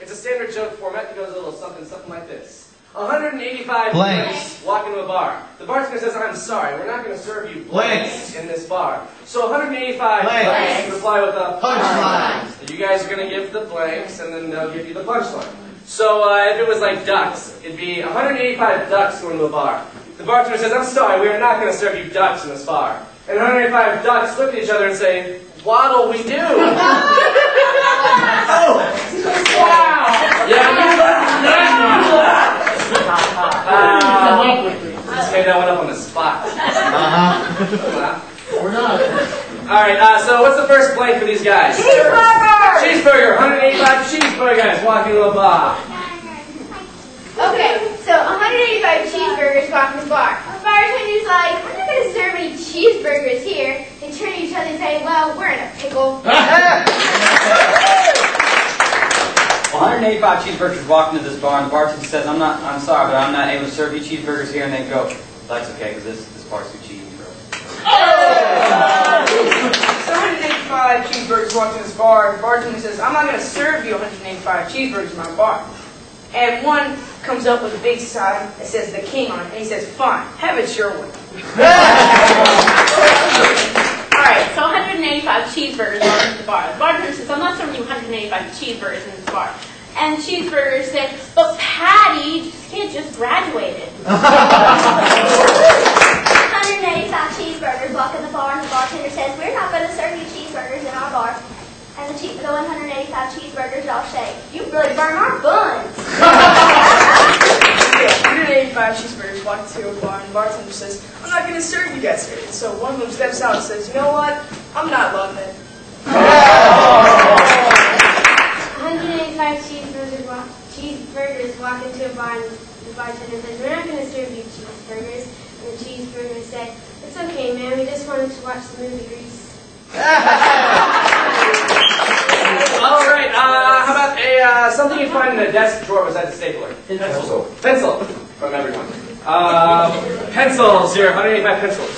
It's a standard joke format that goes a little something like this. 185 blanks walk into a bar. The bartender says, I'm sorry, we're not going to serve you blanks in this bar. So 185 blanks reply with a punchline. You guys are going to give the blanks, and then they'll give you the punchline. So if it was like ducks, it'd be 185 ducks going to a bar. The bartender says, I'm sorry, we are not going to serve you ducks in this bar. And 185 ducks look at each other and say, what'll we do? Oh! Wow! Yeah, just made that one up on the spot. We're not. Alright, so what's the first blank for these guys? Cheeseburger! Cheeseburger! 185 cheeseburgers walking to a bar. Okay, so 185 cheeseburgers walk in the bar. The bartender's like, we're not going to serve any cheeseburgers here. They turn to each other and say, well, we're in a pickle. 185 cheeseburgers walk into this bar, and the bartender says, I'm sorry, but I'm not able to serve you cheeseburgers here. And they go, that's okay, because this bar's too cheap for us. 185 cheeseburgers walk into this bar, and the bartender says, I'm not going to serve you 185 cheeseburgers in my bar. And one comes up with a big sign that says the king on it, and he says, fine, have it your way. Alright, so 185 cheeseburgers walk into the bar. The bartender says, I'm not serving you 185 cheeseburgers in this bar. And the cheeseburgers say, but Patty, this kid just graduated. 185 cheeseburgers walk in the bar, and the bartender says, we're not going to serve you cheeseburgers in our bar. And the 185 cheeseburgers all say, you really burn our buns. 185 cheeseburgers walk into a bar, and the bartender says, I'm not going to serve you guys here. So one of them steps out and says, you know what? I'm not loving it. 185 cheeseburgers walk into a bar, and the bartender says, we're not going to serve you cheeseburgers. And the cheeseburgers say, it's okay, man, we just wanted to watch the movie Grease. Alright, how about something you find in a desk drawer besides a stapler? Pencil. Pencil. From everyone. Pencils here, 185 pencils.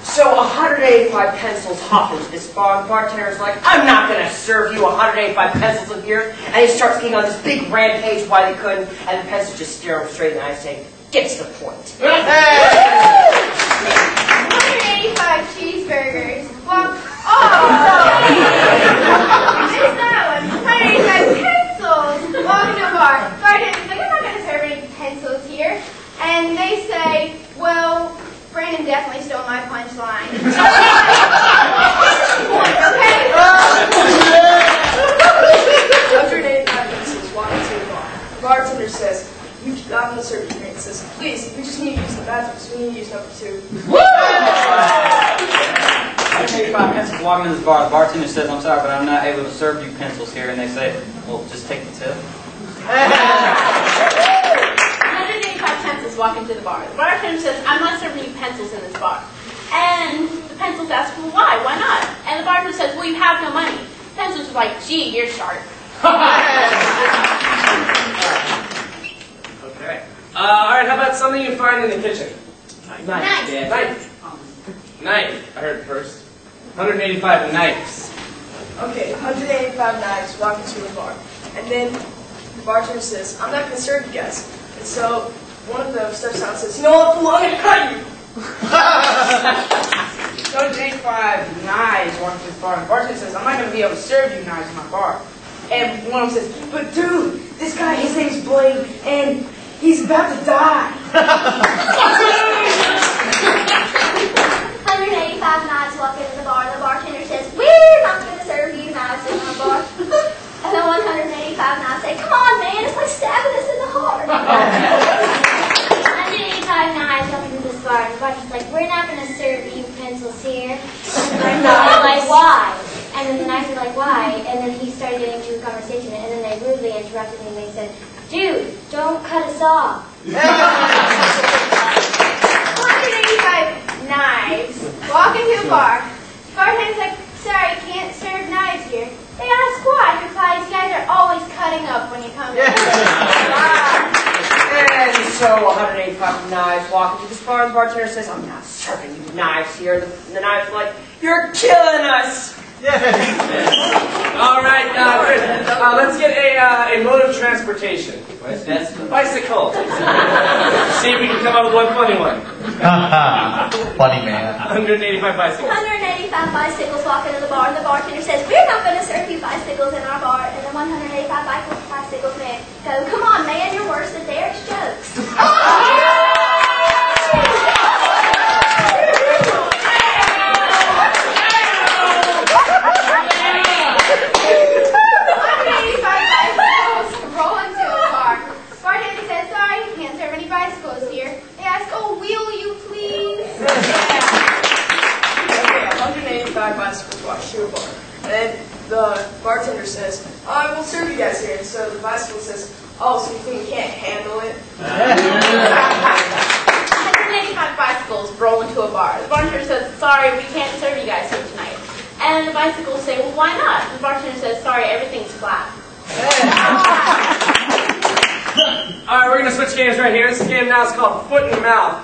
So 185 pencils hop into this bar, and the bartender's like, I'm not going to serve you 185 pencils in here. And he starts getting on this big rampage why they couldn't, and the pencils just stare him straight in the eye saying, get to the point. 185 cheeseburgers walk. Oh! There's that one. 185 pencils walk into a bar. Bartender's like, I'm not going to serve any pencils here. And they say, well, Brandon definitely stole my punchline. Okay? 185 pencils walk into a bar. The bartender says, I'm going to serve you drinks. Says, please, we just need to use the bathroom, so we need to use number 2. 185 pencils walk into this bar. The bartender says, I'm sorry, but I'm not able to serve you pencils here. And they say, well, just take the tip. 185 pencils walk into the bar. The bartender says, I'm not serving you pencils in this bar. And the pencils ask, well, why? Why not? And the bartender says, well, you have no money. The pencils are like, gee, you're sharp. Okay. Alright, how about something you find in the kitchen? Knife. Yeah, knife. Knife. I heard it first. 185 knives. Okay, 185 knives walk into a bar. And then the bartender says, I'm not going to serve you guys. And so one of them steps out and says, you know what, fool, I'm going to cut you. 185 knives walk into this bar. And the bartender says, I'm not going to be able to serve you knives in my bar. And one of them says, but dude, this guy, his name's Blake, and he's about to die. 185 knives walk into the bar. The bartender says, we're not going to serve you knives in our bar. And the 185 knives say, come on, man, it's like stabbing us in the heart. 185 knives walk into this bar. And the bartender's like, we're not going to serve you pencils here. And the knives are like, why? And then the knives are like, why? And then he started getting into a conversation, and then they rudely interrupted me, and they said, dude, don't cut us off. 185 knives walk into a bar. The bartender's like, sorry, can't serve knives here. They ask why. He replies, you guys are always cutting up when you come in. And so 185 knives walk into this bar, and the bartender says, I'm not serving you knives here. The knives are like, you're killing us. All right, good. Let's get a mode of transportation. Bicycle. See if we can come up with one funny one. Funny man. 185 bicycles. 185 bicycles walk into the bar, and the bartender says, "We're not going to serve you bicycles in our bar." And then 185 bicycles man go, "Come on, man, you're worse than Derek's jokes." Bicycles here. They ask, "Oh, will you please?" Okay, 185 bicycles walk to a bar. And then the bartender says, "I will serve you guys here." And so the bicycle says, "Oh, so you think you can't handle it?" 185 bicycles roll into a bar. The bartender says, "Sorry, we can't serve you guys here tonight." And the bicycles say, "Well, why not?" The bartender says, "Sorry, everything's flat." Alright, we're going to switch games right here. This game now is called FootInMouth.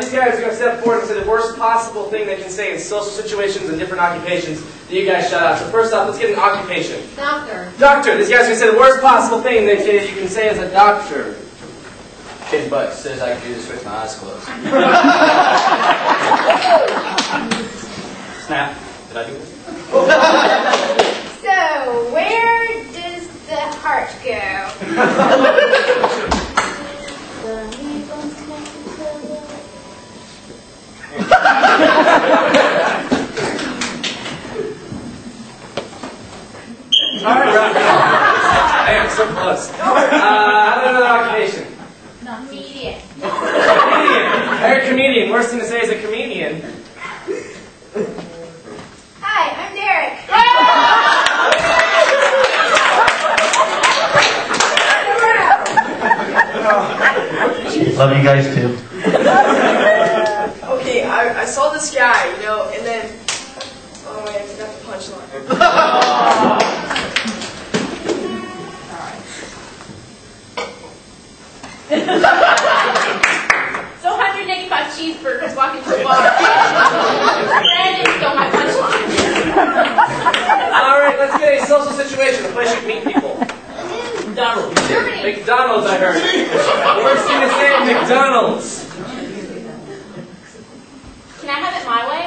These guys are going to step forward and say the worst possible thing they can say in social situations and different occupations that you guys shout out. So first off, let's get an occupation. Doctor. Doctor. These guys are going to say the worst possible thing that you can say as a doctor. Kid Buck says I can do this with my eyes closed. Snap. Did I do it? So, where does the heart go? Alright, round it. Damn, so close. How about another occupation? Comedian. Comedian. Hey, comedian. Worst thing to say is a comedian. Hi, I'm Derek. Love you guys too. Okay, I saw this guy, you know, and then... Oh, I forgot the punchline. So 185 cheeseburgers walk into a bar. Brandon stole my punchline. Alright, let's get a social situation, a place you can meet people. McDonald's. Germany. McDonald's, I heard. Worst thing to say is McDonald's. Can I have it my way?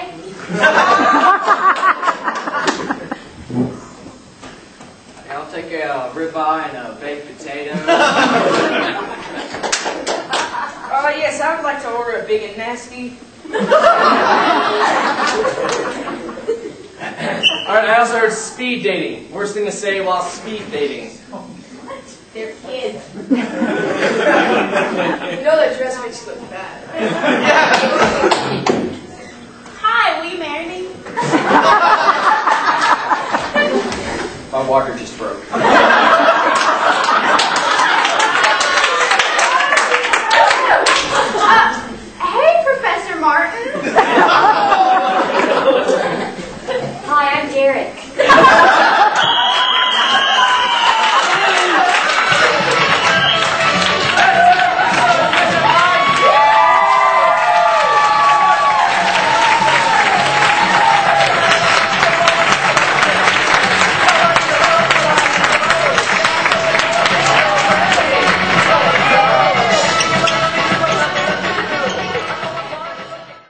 I'll take a ribeye and a baked potato. Yes, I would like to order a big and nasty. Alright, I also heard speed dating. Worst thing to say while speed dating. They're kids. You know that dress makes you look bad. Hi, will you marry me? My water just broke. Hey, Professor Martin. Hi, I'm Derek.